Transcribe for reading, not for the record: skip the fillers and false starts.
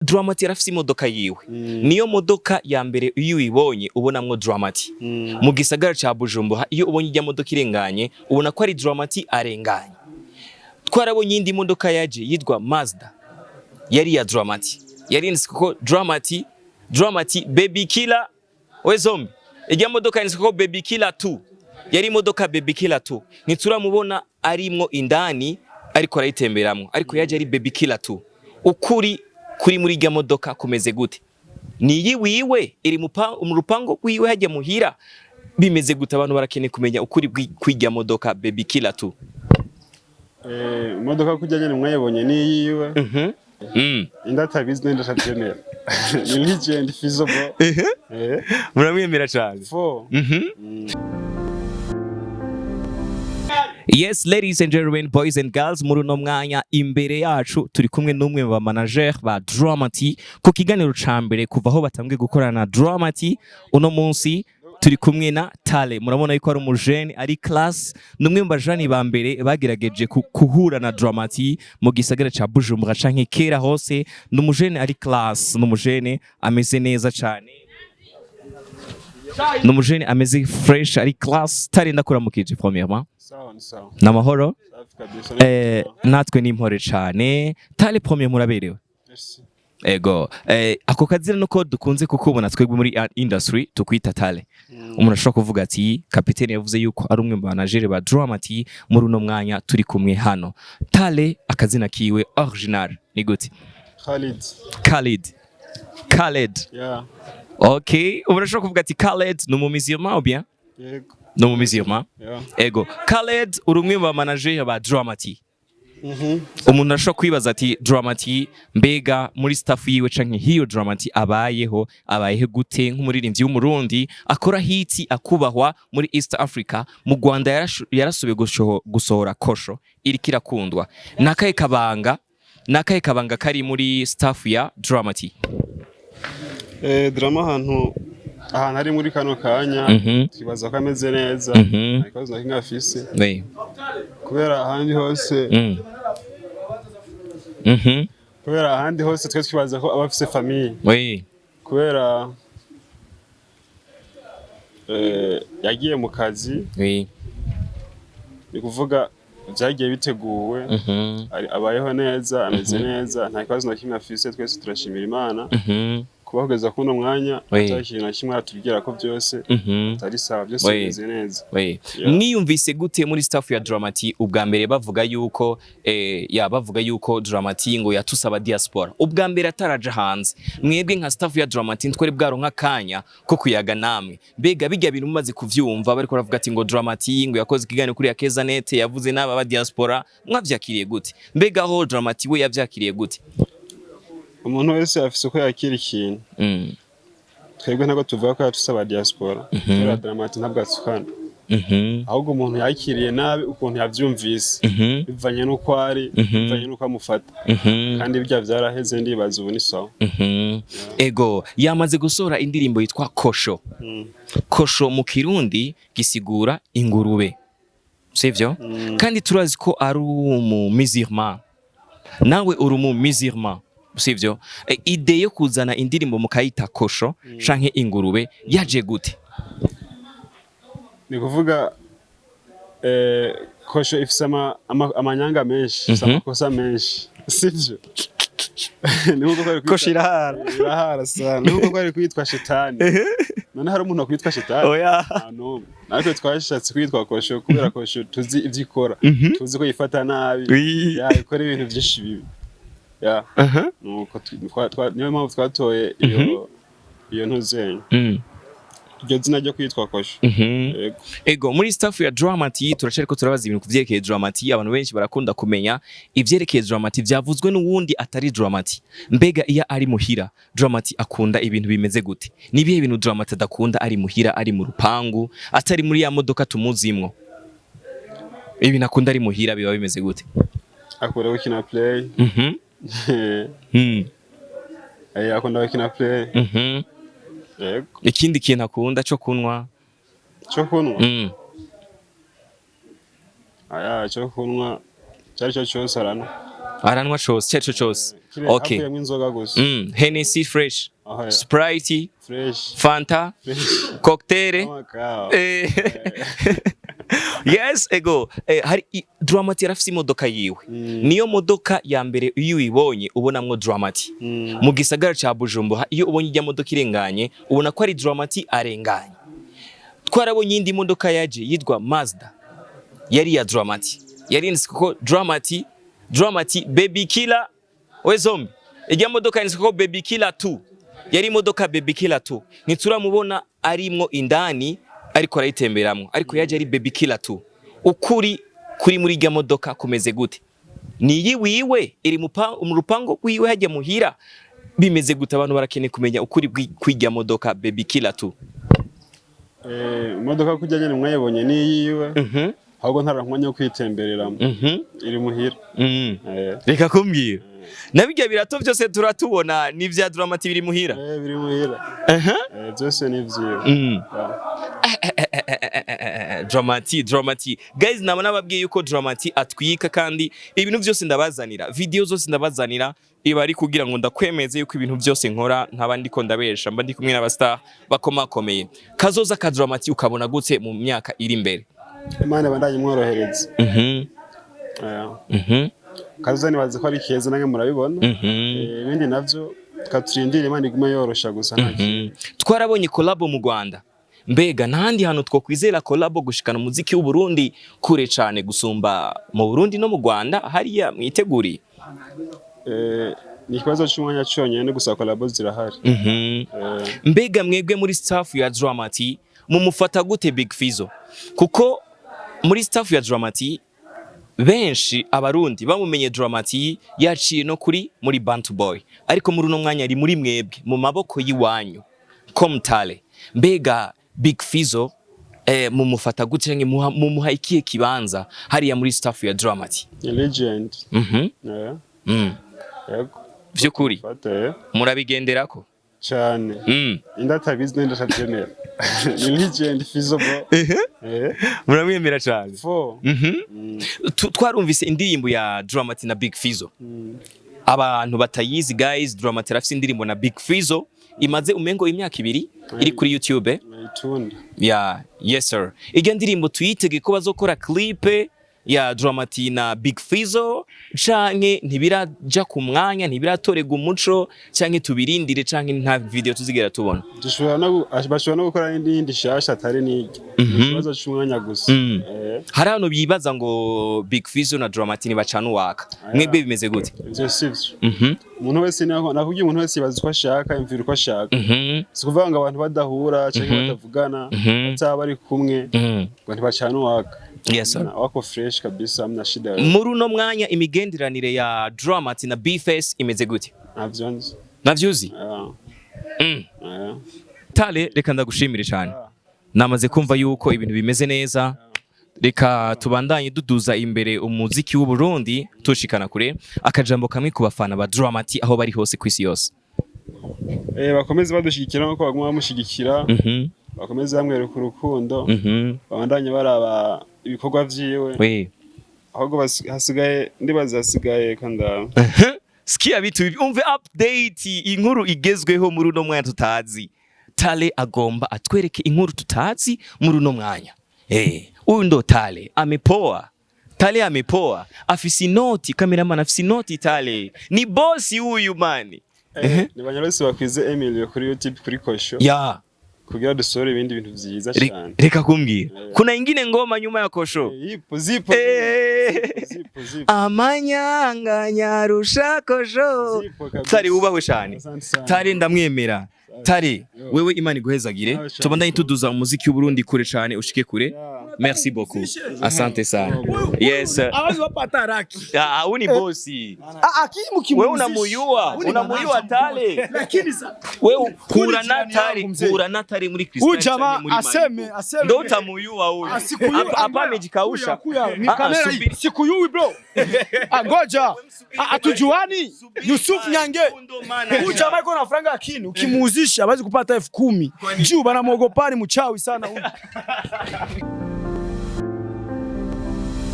Dramati yarafise imodoka yiwe. Niyo modoka ya mbere iyo uyibonye ubonamwo Dramati. Mu gisagara ca Bujumbura iyo ubonye ijya modoka irenganye ubona ko ari Dramati arenganye. Twarabonye indi modoka yaje yitwa Mazda. Yari ya Dramati. Yari nziko Dramati baby killer we zombie. Ijya modoka nziko baby killer 2. Yari modoka baby killer 2. Nituramubona arimwo indani ariko arayitemberamwo. Ariko yaje ari baby killer 2. Ukuri kuri muri ijya modoka kumeze gute? Ni yiwiwe iri mu rupango rwiwe hajya muhira bimeze gute? Abantu barakeneye kumenya ukuri kw'ijya modoka baby killer 2. Modoka kujya nyene mwayibonye ni yiwe. Indatabizi nenda shatemera. Ni Legend Fizzo bro. Muramwemera cyane. Yes, ladies and gentlemen, boys and girls, muri no mwanya imbere yacu turi kumwe n'umwe mu manager ba Dramati ku kiganiro ca mbere kuva aho batambwe gukorana na Dramati. Uno munsi turi kumwe na Tale, murabona yuko ari umujene ari class, numwe mu bajani ba mbere bagerageje kuhura na Dramati mu gisagara ca Bujumbura canke kera hose. N'umujene ari class, n'umujene ameze neza cyane, n'umujene ameze fresh ari class. Tale ndakuramukije premièrement. Namahoro. Natwe n'impore cyane. Tale premier muraberewe. Ego ako kazira nuko dukunze kukubona twebwe muri industry tukwita Tale. Umuntu ashobora kuvuga ati kapiteni yavuze yuko ari umwe mu manager ba Dramati. Muri uno mwanya turi kumwe hano. Tale akazina kiwe original ni gute? Khaled. Yeah. Okay, umuntu ashobora kuvuga ati Khaled no mu museum ou bien? Yego. No mu museum. Yeah. Ego. Khaled uri umwe mu ba manager ba Dramati. Umuntu ashobora kwibaza ati Dramati mbega muri staff yiwe canke hiyo Dramati abayeho gute nk'umuririmbyi w'umurundi akora hiti akubahwa muri East Africa? Mu Rwanda yarasubiye gusohora Kosho iriko irakundwa. Nakaye kabanga kari muri staff ya Dramati? Drama ahantu ari muri kano kanya twibaza ko ameze neza, ariko nakinga afise kubera ahandi hose twe twibaza ko abafise famille kubera yagiye mu kazi, ni kuvuga byagiye biteguwe, abayeho neza, ameze neza, nta kibazo na kimwe afise. Twese turashimira Imana kuba kugeza kuno mwanya atakintu na kimwe atubwira ko byose tari sawa, byose bimeze neza. Mwiyumvise gute muri staff ya Dramati ubwa mbere bavuga yuko Dramati ngo yatusaba diaspora ubwa mbere ataraje hanze? Mwebwe nka staff ya Dramati twari bwaronka kanya ko kuyaga namwe, mbega bijya bintu mumaze kuvyumva bariko baravuga ati ngo Dramati ngo yakoze ikiganiro kuri ya Keza Net yavuze n'aba ba diaspora, mwavyakiriye gute? Mbega ho Dramati we yavyakiriye gute? Umuntu wese afise uko yakira ikintu. Twebwe ntago tuvuga ko yatusaba diaspora. Kubera Dramati ntabwo atsukana. Ahubwo umuntu yakiriye nabi ukuntu yavyumvise, bivanye nuko ari, bivanye nuko amufata. Kandi bijya vyaraheze ndibaza ubu ni sawa. Ego yamaze gusohora indirimbo yitwa Kosho. Kosho mu Kirundi gisigura ingurube, sivyo? Kandi turazi ko ari umu musulman, nawe uri umu musulman, sivyo? Ide yo kuzana indirimbo mukayita Kosho canke ingurube yaje gute? Ni kuvuga Kosho ifise amanyanga menshi, ifise amakosa menshi, sivyo? Kosho irahara sana. Nuko kwari kwitwa shetani. None hari umuntu kwitwa shetani? Oya. No. Natwe twashatse kwitwa Kosho kubera Kosho tuzi ivyo ikora. Tuzi ko yifata nabi. Ikora ibintu byinshi bibi. Nuko niyo mpamvu twatoye iyo ntuzenye. Iryo zina ryo kwitwa Kosho. Ego muri staff ya Dramati turacariko turabaza ibintu kuvyerekeye Dramati. Abantu benshi barakunda kumenya ivyerekeye Dramati vyavuzwe n'uwundi atari Dramati. Mbega iya ari muhira Dramati akunda ibintu bimeze gute? Ni bihe ibintu Dramati adakunda ari muhira, ari mu rupangu, atari muri ya modoka tumuzimwo? Ibintu akunda ari muhira biba bimeze gute? Akora gukina play. Akunda gukina play. Ikindi kintu akunda cyo kunwa? Cyo kunwa cyari cyo cyose aranwa cyose. Okay. Havuyemo inzoga gusa. Hennessy fresh, Sprite fresh, Fanta, cocktail. Yes, ego. Hari Dramati yarafise imodoka yiwe. Niyo modoka ya mbere iyo uyibonye ubonamwo Dramati. Mu gisagara ca Bujumbura iyo ubonye ijya modoka irenganye ubona ko ari Dramati arenganye. Twarabonye indi modoka yaje yitwa Mazda. Yari ya Dramati. Yari nziko Dramati baby killer we zombie. Ijya modoka nziko baby killer 2. Yari modoka baby killer 2. Nituramubona arimwo indani ariko arayitemberamwo ariko yaje ari baby killer 2. Ukuri kuri muri ijya modoka kumeze gute? Ni yiwiwe iri mu rupango rwiwe hajya muhira bimeze gute? Abantu barakene kumenya ukuri kw'ijya modoka baby killer 2. Modoka kujya nyene mwayibonye ni yiwe. Ahubwo ntarankwanya yo kwitembereramo. Iri muhira. Reka kumbwira. Nabijya birato byose turatubona ni vya Dramati biri muhira. Biri muhira. Byose ni vyiwe. Dramati. Guys, nama nababwiye yuko Dramati atwika kandi ibintu byose ndabazanira. Video zose ndabazanira iba ari kugira ngo ndakwemeze yuko ibintu byose nkora ntabandi ko ndabesha mba ndi kumwe n'abastar bakomakomeye. Kazoza ka Dramati ukabona gute mu myaka iri imbere? Imana bandaye mworohereza. Kazoza nibaze ko ari keza nange murabibona. Ibindi navyo katurindira Imana iguma yorosha gusa ntaki. Twarabonye collab mu Rwanda. Mbega nandi hano twokwizera collab gushikana umuziki w'u Burundi kure cyane gusumba mu Burundi no mu Rwanda hariya mwiteguri. Ni ikibazo cy'umwanya cyonyene gusa collab zirahari. Mbega mwebwe muri staff ya Dramati mumufata gute Big Fizzo? Kuko muri staff ya Dramati benshi abarundi bamumenye Dramati yaciye no kuri muri Bantu Boy ariko muri uno mwanya ari muri mwebwe mu maboko yiwanyu komtale. Mbega Big Fizzo mumufata gute nge mumuha ikihe kibanza hariya muri staff ya Dramati? Legend. Vyukuri murabigenderako cyane. Indatabizi ndatabyemera. Ni Legend Fizzo bro. Muramwemera cyane. Twarumvise indirimbo ya Dramati na Big Fizzo. Abantu batayizi guys, Dramati rafise indirimbo na Big Fizzo imaze umengo imyaka 2 iri kuri YouTube. Yes sir. Ijya ndirimbo tuyitege ko bazokora clip ya Dramati na Big Fizzo canke ntibiraja ku mwanya ntibiratorega umuco canke tubirindire canke nta video tuzigera tubona? Bashobora no gukora indi shasha atari n'iki. Ikibazo cy'umwanya gusa. Hari hano bibaza ngo Big Fizzo na Dramati ntibacana uwaka. Mwebwe bimeze gute? Umuntu wese nakubwiye umuntu wese yibaza uko ashaka imvira uko ashaka. Si kuvuga ngo abantu badahura canke batavugana ataba ari kumwe ngo ntibacana uwaka. Yes sir. Wako fresh kabisa amna shida. Muri uno mwanya imigenderanire ya Dramati na B-Face imeze gute? Navyuzi? Tale reka ndagushimire cyane. Namaze kumva yuko ibintu bimeze neza. Reka tubandanye duduza imbere umuziki w'u Burundi tushikana kure. Akajambo kamwe ku bafana ba Dramati aho bari hose kwisi yose. Bakomeze badushigikira nko baguma bamushigikira. Bakomeze bamwereka urukundo. Babandanye baraba ibikorwa vyiwe. Ahubwo hasigaye ndibaza hasigaye kanda. Sikia bitu umve update inkuru igezweho muri uno mwanya tutazi. Tale agomba atwereke inkuru tutazi muri uno mwanya. Uyu ndo Tale amepoa. Tale amepoa. Afisi noti cameraman afisi noti Tale. Ni boss huyu mani. Ni banyarwese bakwize Emilio kuri YouTube kuri Kosho. Kugira dusore ibindi bintu vyiza cyane. Reka kumbwira. Kuna ingine ngoma nyuma ya Kosho? Zipo. Amanyanga nyarusha Kosho. Tari ubahwe cyane. Tari ndamwemera. Tari wewe Imana iguhezagire. Tubandanye tuduza umuziki w'u Burundi kure cyane ushike kure. Merci beaucoup. Asante sana. Yes. Abazi wapata raki. Uni bosi. Akimu wewe unamuyua Tale. Lakini sa wewe kura na Tale muri Kristo. Ujama aseme. Ndio utamuyua huyu. Hapa amejikausha. Ni kamera hii. Sikuyui bro. Ngoja. Atujuani. Yusuf Nyange. Ujama iko na franga akini ukimuuzisha abazi kupata 10,000. Juu bana muogopani mchawi sana huyu.